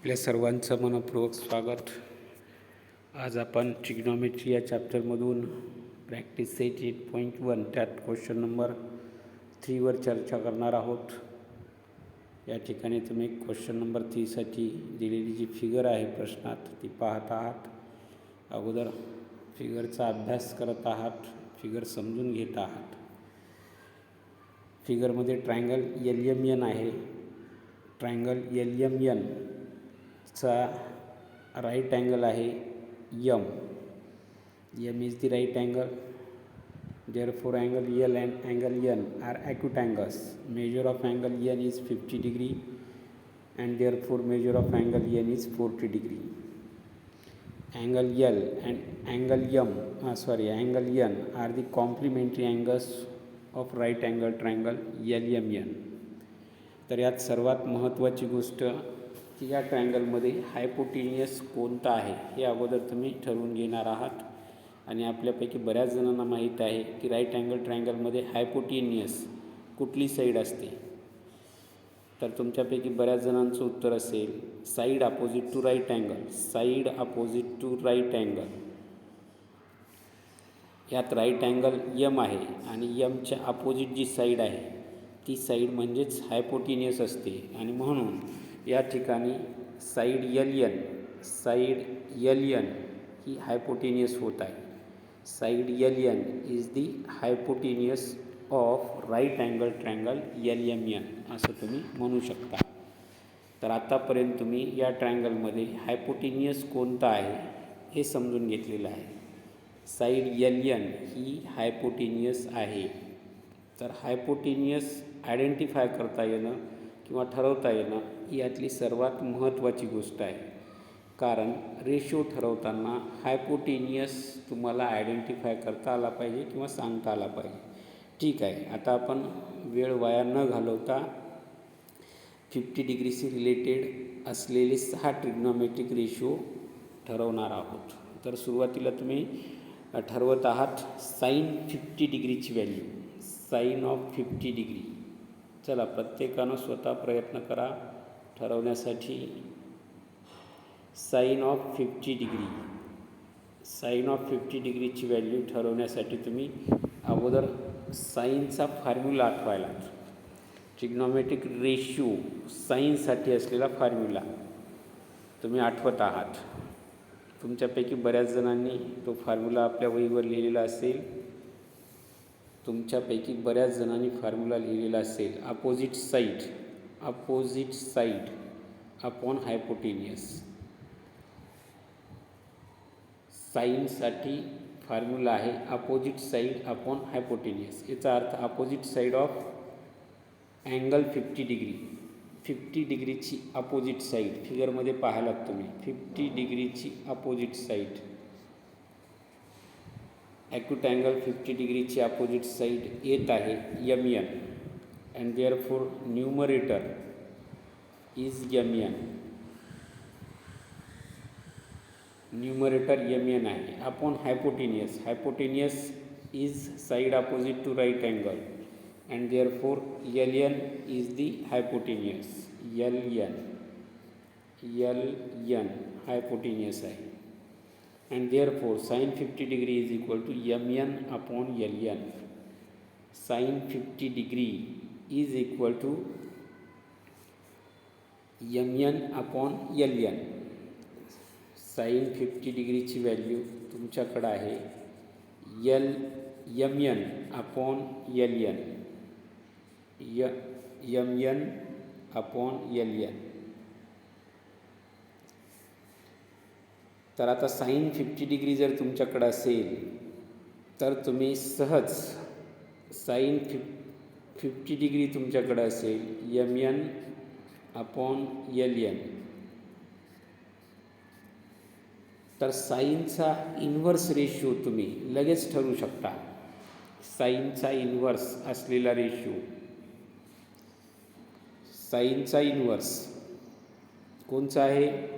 आपल्या सर्वांचं मनपूर्वक स्वागत. आज आपण ट्रिग्नॉमेट्री या चॅप्टरमधून प्रॅक्टिस सेट 8.1 त्यात क्वेश्चन नंबर 3वर चर्चा करणार आहोत. या ठिकाणी तुम्ही क्वेश्चन नंबर 3साठी दिलेली जी फिगर आहे प्रश्नात ती पाहत आहात. अगोदर फिगरचा अभ्यास करत आहात, फिगर समजून घेत आहात. फिगरमध्ये ट्रायंगल LMN आहे. ट्रायंगल LMN चा राईट अँगल आहे M. M is the right angle. Therefore, angle L and angle N are acute angles. Measure of angle N is 50 degree and therefore measure of angle N is 40 degree. Angle L and angle angle N are the complementary angles of right angle triangle LMN. तर यात सर्वात महत्त्वाची गोष्ट की या ट्रायंगलमध्ये hypotenuse कोणता आहे हे अगोदर तुम्ही ठरवून घेणार आहात. आणि आपल्यापैकी बऱ्याच जणांना माहीत आहे की राईट अँगल ट्रायंगलमध्ये हायपोटेनियस कुठली साईड असते. तर तुमच्यापैकी बऱ्याच जणांचं उत्तर असेल side opposite to right angle. Side opposite to right angle. यात राईट अँगल M आहे आणि Mच्या अपोजिट जी साईड आहे ती साईड म्हणजेच हायपोटेनियस असते. आणि म्हणून या ठिकाणी साईड LN ही हायपोटेनियस होत आहे. Side LN is the hypotenuse of right angle triangle LMN असं तुम्ही म्हणू शकता. तर आतापर्यंत तुम्ही या ट्रायंगलमध्ये हायपोटेनियस कोणता आहे हे समजून घेतलेलं आहे. साईड LN ही हायपोटेनियस आहे. तर हायपोटेनियस आयडेंटिफाय करता येणं किंवा ठरवता येणं ही यातली सर्वात महत्त्वाची गोष्ट आहे. कारण रेशो ठरवताना हायपोटेनियस तुम्हाला आयडेंटिफाय करता आला पाहिजे किंवा सांगता आला पाहिजे. ठीक आहे, आता आपण वेळ वाया न घालवता 50 डिग्रीशी रिलेटेड असलेले 6 ट्रिग्नॉमेट्रिक रेशो ठरवणार आहोत. तर सुरुवातीला तुम्ही ठरवत आहात साईन 50 डिग्रीची व्हॅल्यू. Sine of 50 degree. चला, प्रत्येकानं स्वतः प्रयत्न करा ठरवण्यासाठी. Sine of 50 degree. Sine of 50 डिग्रीची व्हॅल्यू ठरवण्यासाठी तुम्ही अगोदर साईनचा फॉर्म्युला आठवायला. ट्रिग्नॉमेट्रिक रेशिओ साईनसाठी असलेला फॉर्म्युला तुम्ही आठवत आहात. तुमच्यापैकी बऱ्याच जणांनी तो फॉर्म्युला आपल्या वहीवर लिहिलेला असेल. फॉर्म्युला लिहिलेला असेल. Opposite side upon hypotenuse. साईनसाठी फॉर्म्युला आहे अपोजिट साईड अपॉन हायपोटेनियस. याचा अर्थ opposite side of angle 50 degree. 50 डिग्रीची अपोजिट साईड फिगरमध्ये पाहायलात तुम्ही. 50 डिग्रीची अपोजिट साईड. ॲक्यूट अँगल 50 डिग्रीची अपोजिट साईड येत आहे MN and therefore numerator is MN. Numerator MN आहे upon hypotenuse. Hypotenuse is side opposite to right angle and therefore LN is the hypotenuse. LN hypotenuse आहे. and therefore sin 50 degree is equal to MN upon LN. sin 50 degree is equal to MN upon LN. sin 50 डिग्रीची value तुमच्याकडे आहे MN upon LN. MN upon LN. तर आता sine 50 degree जर तुमच्याकडे असेल तर तुम्ही सहज साईन 50 डिग्री तुमच्याकडे असेल MN अपॉन LN. तर साईनचा इन्व्हर्स रेशो तुम्ही लगेच ठरवू शकता. साईनचा इन्व्हर्स असलेला रेशो. साईनचा इन्व्हर्स कोणचा आहे?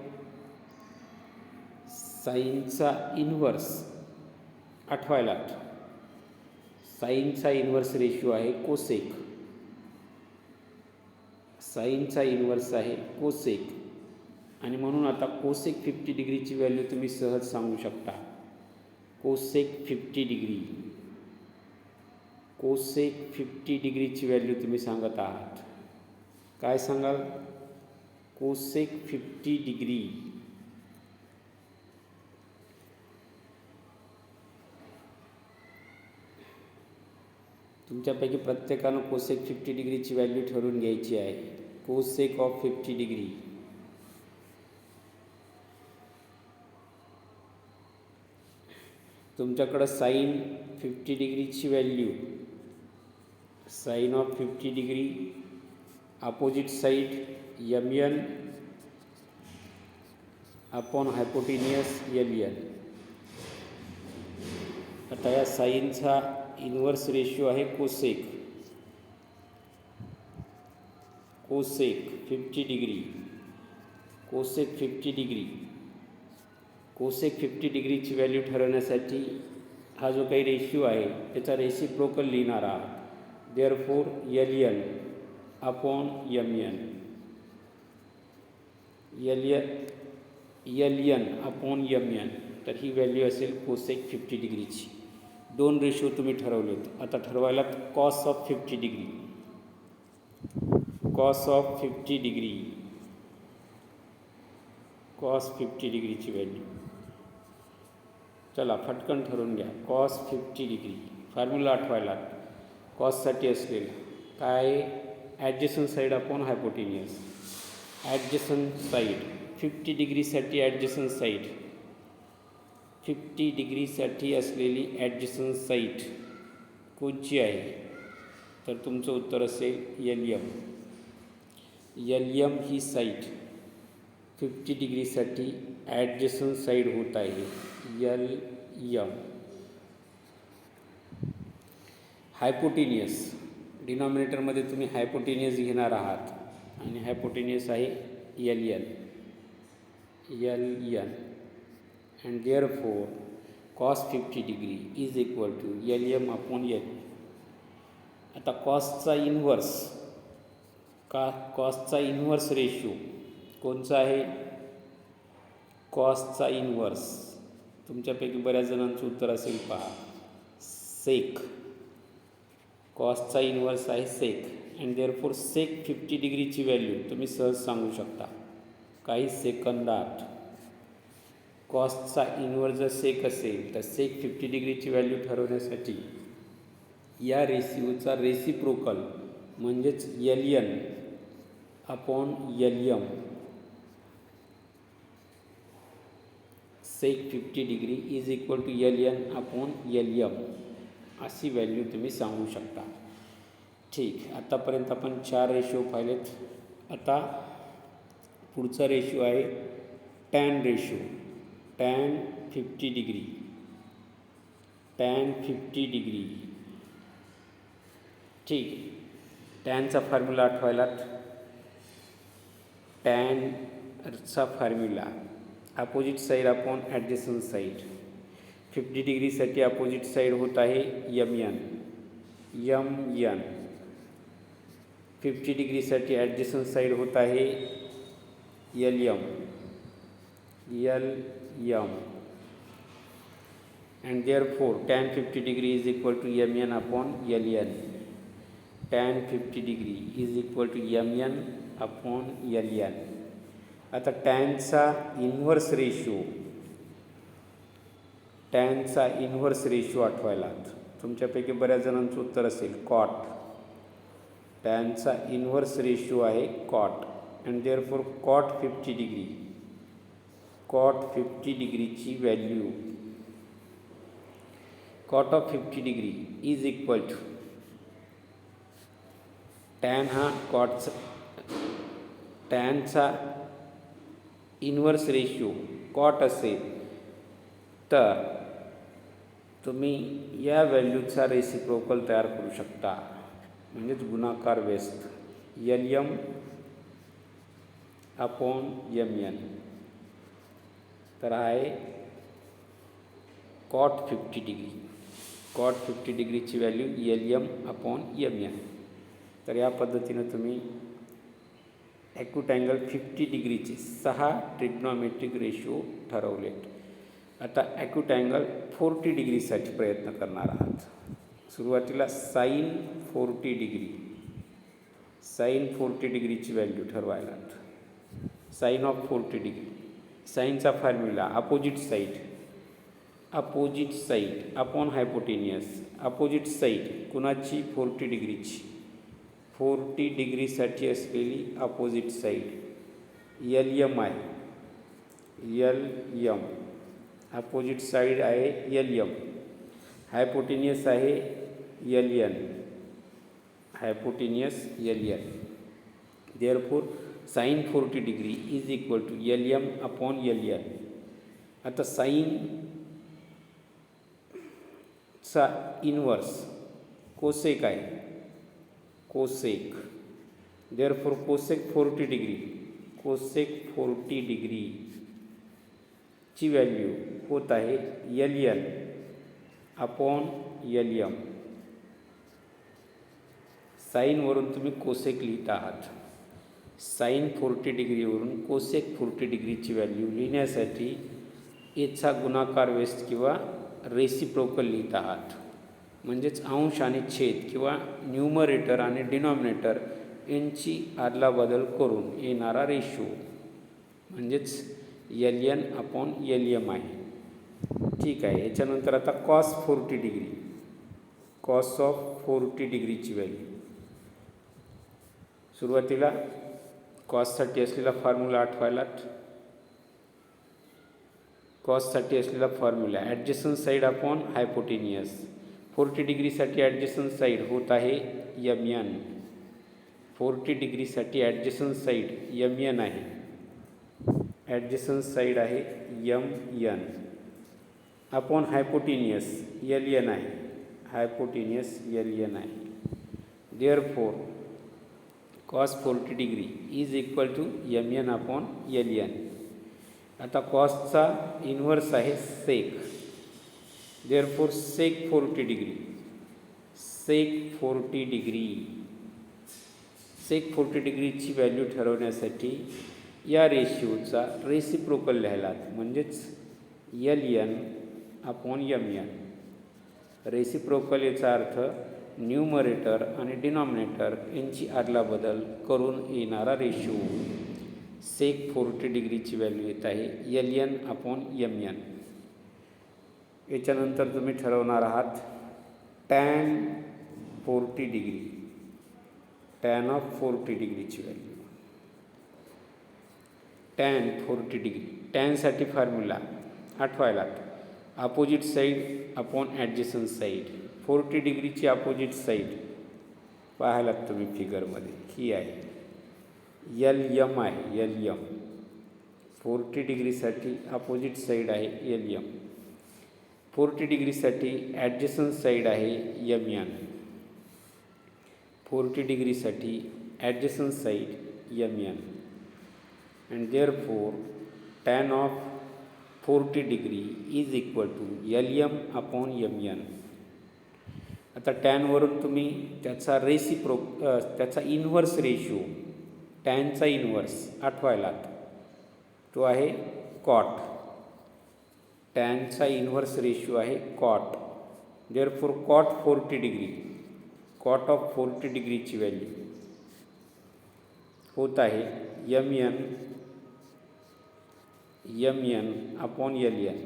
साईनचा इन्व्हर्स आठवायलात. साईनचा इन्व्हर्स रेशो आहे कोसेक. साईनचा इन्व्हर्स आहे कोसेक आणि म्हणून आता कोसेक 50 डिग्रीची व्हॅल्यू तुम्ही सहज सांगू शकता. कोसेक 50 डिग्री, कोसेक 50 डिग्रीची व्हॅल्यू तुम्ही सांगत आहात. काय सांगाल? Cosec 50 degree. तुमच्यापैकी प्रत्येकानं कोसेक 50 डिग्रीची व्हॅल्यू ठरवून घ्यायची आहे. Cosec of 50 degree. तुमच्याकडं साईन 50 डिग्रीची value, sine of 50 degree opposite side MN upon hypotenuse LN. आता या साईनचा इन्व्हर्स रेशो आहे cosec. Cosec 50 degree, cosec 50 degree. Cosec 50 डिग्रीची व्हॅल्यू ठरवण्यासाठी हा जो काही रेशिओ आहे त्याचा रेसिप्रोकल लिहिणार आहात. Therefore LN upon MN, LN upon MN. तर ही व्हॅल्यू असेल कोसेक 50 डिग्रीची. दोन रेशो तुम्ही ठरवलेत. आता ठरवायलात cos of 50 degree. Cos of 50 degree, cos 50 डिग्रीची व्हॅल्यू. चला फटकन ठरवून घ्या. कॉस 50 डिग्री फॉर्म्युला आठवायला कॉससाठी असलेला काय? Adjacent side upon hypotenuse. Adjacent side 50 डिग्रीसाठी ॲडजसंट साईड, 50 डिग्रीसाठी असलेली ॲडजसंट साईड कोणची आहे? तर तुमचं उत्तर असेल LM. LM ही साईड 50 डिग्रीसाठी ॲडजसंट साईड होत आहे. LM. हायपोटेनियस डिनॉमिनेटरमध्ये तुम्ही हायपोटेनियस घेणार आहात आणि हायपोटेनियस आहे LN. LN and therefore cos 50 degree is equal to LM upon L. आता कॉसचा इन्व्हर्स, कॉसचा इन्व्हर्स रेशो कोणचा आहे? कॉसचा इन्व्हर्स तुमच्यापैकी बऱ्याच जणांचं उत्तर असेल पहा, सेक. कॉसचा इन्व्हर्स आहे सेक. अँड देअरफोर सेक 50 डिग्रीची व्हॅल्यू तुम्ही सहज सांगू शकता. काही सेकंदात कॉसचा इन्व्हर्स जर सेक असेल तर सेक 50 डिग्रीची व्हॅल्यू ठरवण्यासाठी या रेशिओचा रेसिप्रोकल म्हणजेच LN upon LM, sec 50 degree is equal to LN upon LM अशी व्हॅल्यू तुम्ही सांगू शकता. ठीक, आतापर्यंत आपण 4 रेशिओ पाहिलेत. आता पुढचा रेशिओ आहे tan ratio. Tan 50 degree, tan 50 degree. ठीक, टॅनचा फॉर्म्युला आठवायलात. टॅनचा formula opposite side upon adjacent side. 50 डिग्रीसाठी अपोजिट साईड होत आहे MN. 50 डिग्रीसाठी ॲडजसंट साईड होत आहे LM. and therefore tan 50 degree is equal to MN upon LN. tan 50 degree is equal to MN upon LN. आता टॅनचा इन्व्हर्स रेशो, टॅनचा inverse ratio आठवायलात. तुमच्यापैकी बऱ्याच जणांचं उत्तर असेल कॉट. टॅनचा इन्व्हर्स रेशो आहे cot. And therefore cot 50 degree, cot 50 डिग्रीची value, cot of 50 degree is equal to tan. हा कॉटचा, टॅनचा इन्व्हर्स रेशो कॉट असेल तर तुम्ही या व्हॅल्यूचा रेसिप्रोकल तयार करू शकता, म्हणजेच गुणाकार व्यस्त. LM upon MN. तर आहे कॉट 50 डिग्री. कॉट 50 डिग्रीची व्हॅल्यू LM अपॉन MN. तर या पद्धतीनं तुम्ही ॲक्यूट अँगल 50 डिग्रीचे 6 ट्रिग्नॉमेट्रिक रेशो ठरवलेत. आता ॲक्यूट अँगल 40 डिग्रीसाठी प्रयत्न करणार आहात. सुरुवातीला साईन 40 डिग्रीची व्हॅल्यू ठरवायला. साईन ऑफ 40 डिग्री, साईनचा formula opposite side upon hypotenuse. Opposite side कुणाची? 40 डिग्रीची. 40 डिग्रीसाठी असलेली अपोजिट साईड LM आहे. LM अपोजिट साईड आहे LM. हायपोटेनियस आहे LN. Therefore sine 40 degree is equal to LM upon LN. आता साईनचा इन्व्हर्स कोसेक आहे. देअरफॉर कोसेक 40 डिग्रीची व्हॅल्यू होत आहे LN अपॉन LM. साईनवरून तुम्ही कोसेक लिहित आहात. साईन 40 डिग्रीवरून कोसेक 40 डिग्रीची व्हॅल्यू लिहिण्यासाठी एचा गुणाकार व्यस्त किंवा रेसिप्रोकल लिहित आहात. म्हणजेच अंश आणि छेद किंवा न्यूमरेटर आणि डिनॉमिनेटर यांची आदलाबदल करून येणारा रेशो म्हणजेच LN अपॉन LM आहे. ठीक आहे. याच्यानंतर आता कॉस ऑफ 40 डिग्रीची व्हॅल्यू. सुरुवातीला कॉससाठी असलेला फॉर्म्युला आठवायलात. कॉससाठी असलेला formula adjacent side upon hypotenuse. 40 डिग्रीसाठी ॲडजस्टंट साईड होत आहे MN. 40 डिग्रीसाठी ॲडजस्टंट साईड MN आहे. ॲडजस्टंट साईड आहे MN अपॉन हायपोटेनियस LN आहे. Therefore cos 40 degree is equal to MN upon LN. आता कॉसचा इन्व्हर्स आहे सेक. देअरफॉर सेक 40 डिग्रीची व्हॅल्यू ठरवण्यासाठी या रेशिओचा रेसिप्रोकल लिहायला. म्हणजेच LN अपॉन MN. रेसिप्रोकल याचा अर्थ न्यूमरेटर आणि डिनॉमिनेटर यांची आदलाबदल करून येणारा रेशो. सेक 40 डिग्रीची व्हॅल्यू येत आहे LN अपॉन MN. याच्यानंतर तुम्ही ठरवणार आहात टॅन 40 डिग्री. टॅन ऑफ 40 डिग्रीची व्हॅल्यू. Tan 40 degree. टॅनसाठी फॉर्म्युला आठवायला. Opposite side upon adjacent side. 40 डिग्रीची अपोजिट साईड पाहायलात तुम्ही फिगरमध्ये ही आहे LM आहे. LM 40 डिग्रीसाठी अपोजिट साईड आहे LM. 40 डिग्रीसाठी ॲडजस्टंट साईड आहे MN. 40 डिग्रीसाठी adjacent side MN. And therefore tan of 40 degree is equal to LM upon MN. आता टॅनवरून तुम्ही त्याचा इन्व्हर्स रेशो, टॅनचा इन्व्हर्स आठवायलात. तो आहे कॉट. टॅनचा इन्व्हर्स रेशो आहे cot. Therefore cot 40 degree. Cot of 40 डिग्रीची व्हॅल्यू होत आहे MN अपॉन LN.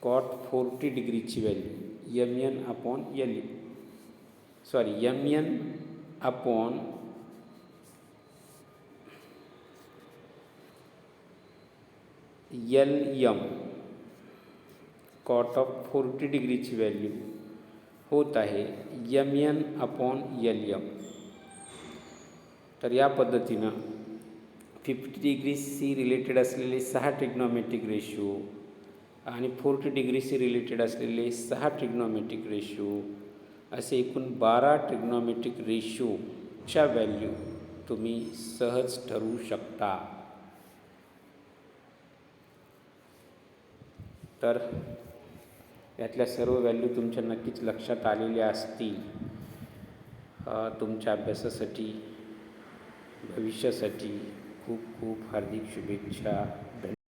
कॉट 40 डिग्रीची value MN upon MN upon LM. कॉट ऑफ 40 डिग्रीची व्हॅल्यू होत आहे MN अपॉन LM. तर या पद्धतीनं 50 डिग्रीशी रिलेटेड असलेले 6 ट्रिग्नॉमेट्रिक रेशो आणि 40 डिग्रीशी रिलेटेड असलेले 6 ट्रिग्नॉमेट्रिक रेशो असे एकूण 12 ट्रिग्नॉमेट्रिक रेशोच्या व्हॅल्यू तुम्ही सहज ठरवू शकता. तर यातल्या सर्व व्हॅल्यू तुमच्या नक्कीच लक्षात आलेल्या असतील. तुमच्या अभ्यासासाठी भविष्यासाठी खूप खूप हार्दिक शुभेच्छा.